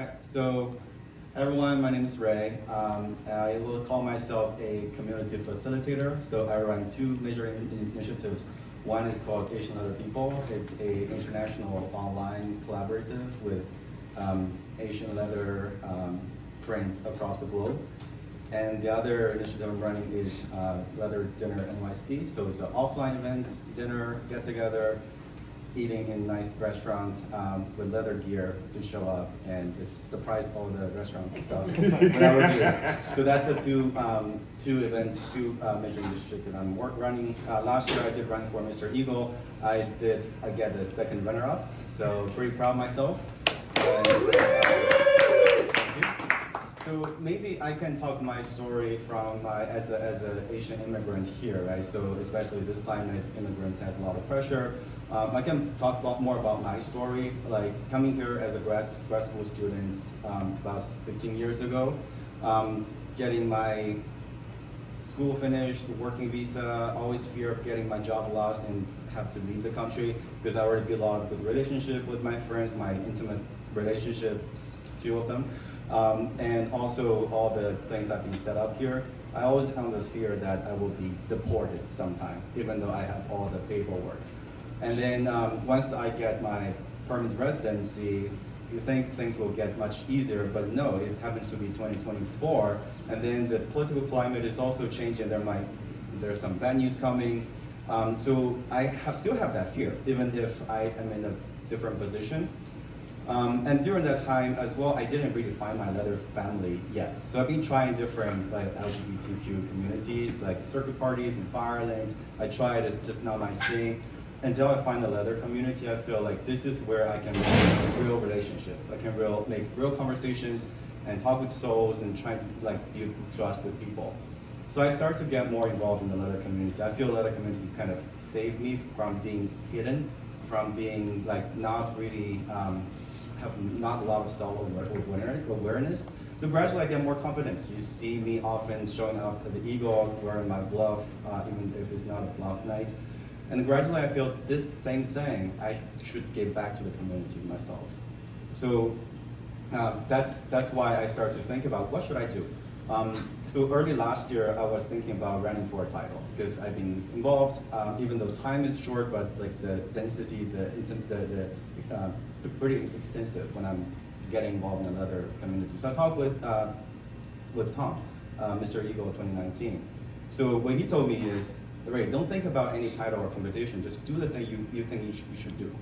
right, so everyone, my name is Ray. I will call myself a community facilitator. So I run two major initiatives. One is called Asian Other People. It's a international online collaborative with Asian leather friends across the globe. And the other initiative I'm running is Leather Dinner NYC. So it's an offline event, dinner, get together, eating in nice restaurants with leather gear to show up and just surprise all the restaurant stuff with our reviews. So that's the two major initiatives I'm running. Last year I did run for Mr. Eagle. I get the second runner-up, so pretty proud of myself. So maybe I can talk my story from as an Asian immigrant here, right? So especially this climate, immigrants has a lot of pressure. I can talk more about my story, like coming here as a grad school student about 15 years ago, getting my school finished, working visa, always fear of getting my job lost and have to leave the country because I already built a lot of good relationship with my friends, my intimate relationships, two of them. And also all the things that been set up here. I always have the fear that I will be deported sometime, even though I have all the paperwork. And then once I get my permanent residency, you think things will get much easier, but no, it happens to be 2024. And then the political climate is also changing. There's some bad news coming. So I still have that fear, even if I am in a different position. And during that time as well, I didn't really find my leather family yet. So I've been trying different like LGBTQ communities, like circuit parties and Fireland. I tried, it's just not my thing. Until I find the leather community, I feel like this is where I can make a real relationship. I can make real conversations and talk with souls and try to like build trust with people. So I started to get more involved in the leather community. I feel leather community kind of saved me from being hidden, from being like not really, have not a lot of self-awareness. So gradually I get more confidence. You see me often showing up at the Eagle, wearing my bluff, even if it's not a bluff night. And gradually I feel this same thing, I should give back to the community myself. So that's why I started to think about what should I do. So early last year I was thinking about running for a title because I've been involved, even though time is short, but like the density, the pretty extensive when I'm getting involved in another community. So I talked with Tom, Mr. Eagle 2019. So what he told me is, Ray, don't think about any title or competition, just do the thing you think you should do.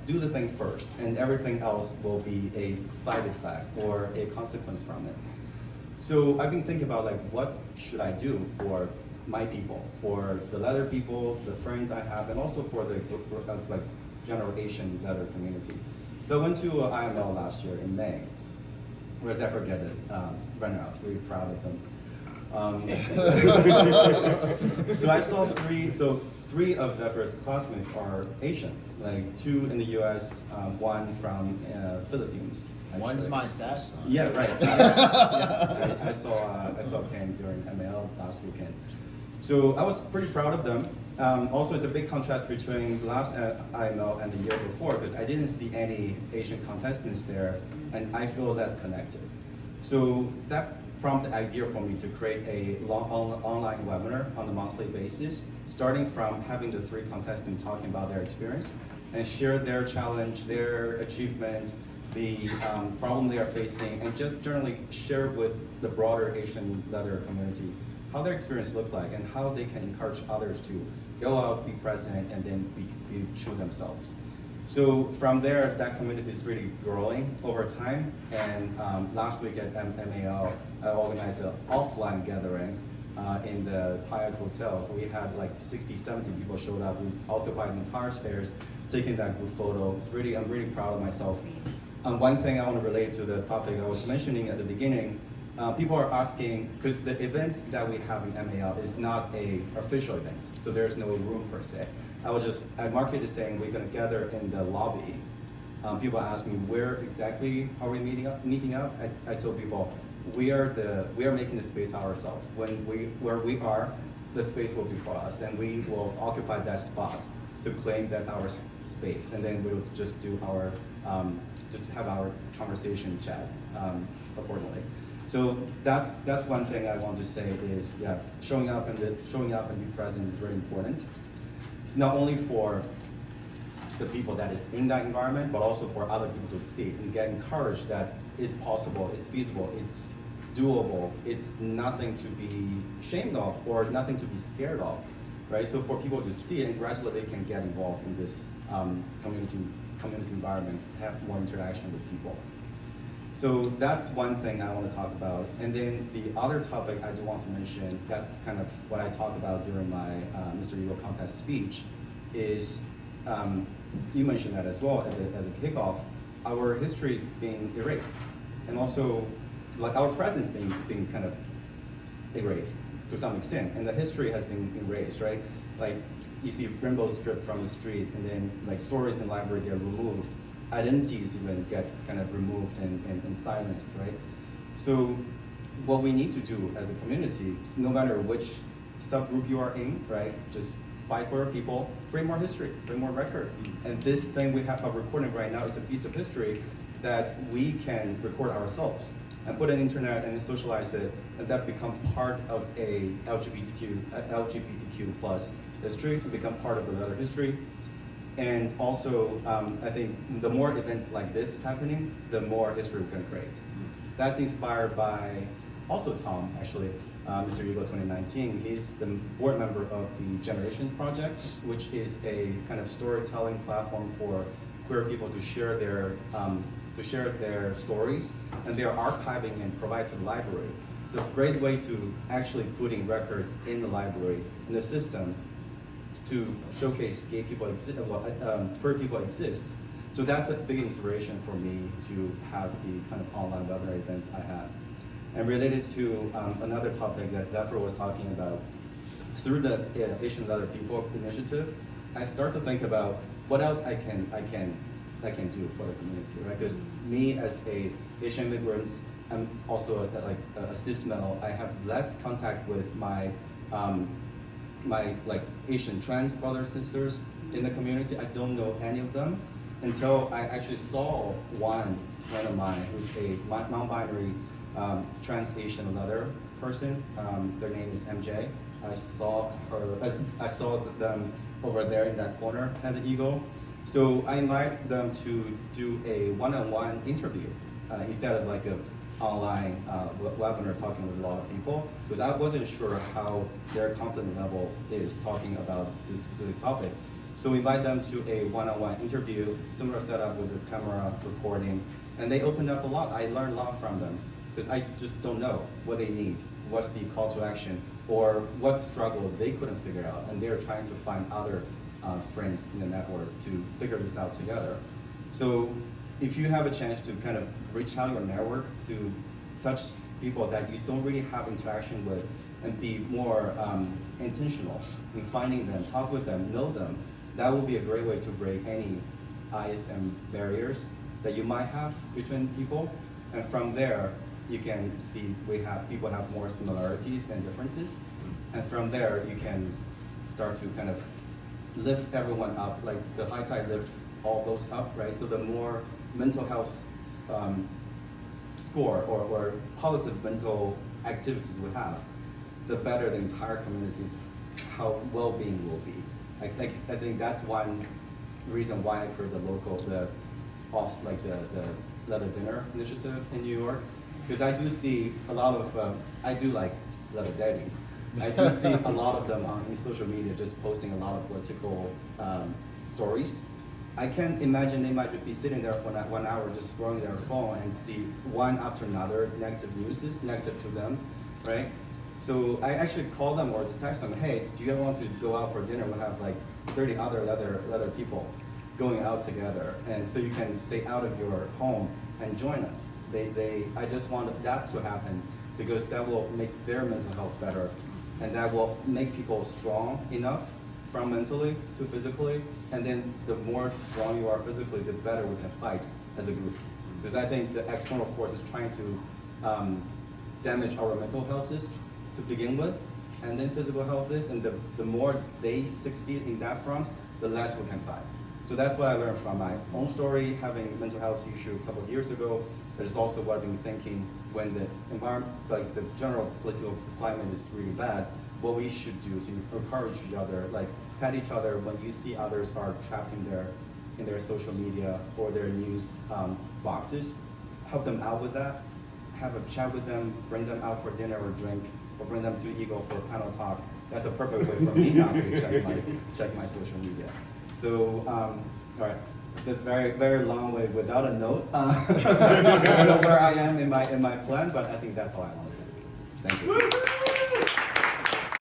Do the thing first, and everything else will be a side effect or a consequence from it. So I've been thinking about like, what should I do for my people, for the leather people, the friends I have, and also for the like general Asian leather community. So I went to IML last year in May. Whereas I forget it, runner-up, really proud of them. So I saw three of Zephyr's classmates are Asian, like two in the US, one from Philippines. Actually. One's my sash son. Yeah, right. Yeah. I saw Ken during ML last weekend. So I was pretty proud of them. Also, it's a big contrast between last IML and the year before because I didn't see any Asian contestants there, and I feel less connected. So that prompted the idea for me to create a online webinar on a monthly basis, starting from having the three contestants talking about their experience and share their challenge, their achievement, the problem they are facing, and just generally share with the broader Asian leather community how their experience looked like and how they can encourage others to go out, be present, and then be true themselves. So from there, that community is really growing over time. And last week at MAL, I organized an offline gathering in the Hyatt Hotel. So we had like 60, 70 people showed up. We occupied the entire stairs, taking that group photo. I'm really proud of myself. One thing I want to relate to the topic I was mentioning at the beginning, people are asking, because the event that we have in MAL is not an official event, so there's no room per se. I market it saying we're going to gather in the lobby. People ask me where exactly are we meeting up. I told people we are making the space ourselves. Where we are, the space will be for us, and we will occupy that spot to claim that's our space, and then we'll just do our just have our conversation chat accordingly. So that's one thing I want to say is, yeah, showing up and be present is very important. It's not only for the people that is in that environment, but also for other people to see and get encouraged that it's possible, it's feasible, it's doable, it's nothing to be ashamed of or nothing to be scared of, right? So for people to see it and gradually they can get involved in this community environment, have more interaction with people. So that's one thing I want to talk about. And then the other topic I do want to mention, that's kind of what I talked about during my Mr. Eagle contest speech, is you mentioned that as well at the kickoff, our history is being erased. And also, like our presence being kind of erased to some extent. And the history has been erased, right? Like you see rainbows stripped from the street, and then like stories in the library get removed. Identities even get kind of removed and silenced, right? So what we need to do as a community, no matter which subgroup you are in, right, just fight for our people, bring more history, bring more record. And this thing we have recording right now is a piece of history that we can record ourselves and put on the internet and socialize it, and that becomes part of a LGBTQ plus history, and become part of another history. And also, I think the more events like this is happening, the more history we can create. That's inspired by also Tom, actually, Mr. Eagle 2019. He's the board member of the Generations Project, which is a kind of storytelling platform for queer people to share their stories, and they're archiving and provide to the library. It's a great way to actually putting record in the library, in the system, to showcase gay people queer people exist. So that's a big inspiration for me to have the kind of online webinar events I have. And related to another topic that Zephyr was talking about, through the Asian and Other People initiative, I start to think about what else I can do for the community, right? Because me as a Asian immigrant, I'm also a cis male. I have less contact with my my Asian trans brothers, sisters in the community. I don't know any of them until I actually saw one friend of mine who's a non-binary trans Asian another person. Their name is MJ. I saw them over there in that corner at the Eagle. So I invited them to do a one-on-one interview instead of like a online webinar talking with a lot of people, because I wasn't sure how their confidence level is talking about this specific topic. So we invite them to a one-on-one interview, similar setup with this camera recording, and they opened up a lot. I learned a lot from them, because I just don't know what they need, what's the call to action, or what struggle they couldn't figure out, and they're trying to find other friends in the network to figure this out together. So if you have a chance to kind of reach out your network to touch people that you don't really have interaction with and be more intentional in finding them, talk with them, know them, that will be a great way to break any ice and barriers that you might have between people. And from there, you can see people have more similarities than differences. And from there, you can start to kind of lift everyone up, like the high tide lift all those up, right? So the more mental health score or positive mental activities we have, the better the entire community's well-being will be. I think that's one reason why I created the leather dinner initiative in New York, because I do see a lot of I do like leather daddies. I do see a lot of them on social media just posting a lot of political stories. I can imagine they might be sitting there for that 1 hour just scrolling their phone and see one after another negative news, negative to them, right? So I actually call them or just text them, hey, do you ever want to go out for dinner? We'll have like 30 other leather people going out together. And so you can stay out of your home and join us. I just want that to happen because that will make their mental health better. And that will make people strong enough from mentally to physically. And then the more strong you are physically, the better we can fight as a group. Because I think the external force is trying to damage our mental health to begin with, and then physical health is, and the more they succeed in that front, the less we can fight. So that's what I learned from my own story, having mental health issue a couple of years ago. But it's also what I've been thinking when the environment, like the general political climate is really bad, what we should do to encourage each other, like pat each other when you see others are trapped in their social media or their news boxes. Help them out with that. Have a chat with them, bring them out for dinner or drink, or bring them to Eagle for a panel talk. That's a perfect way for me not to check my social media. So, all right, this very, very long way without a note. I don't know where I am in my plan, but I think that's all I want to say. Thank you.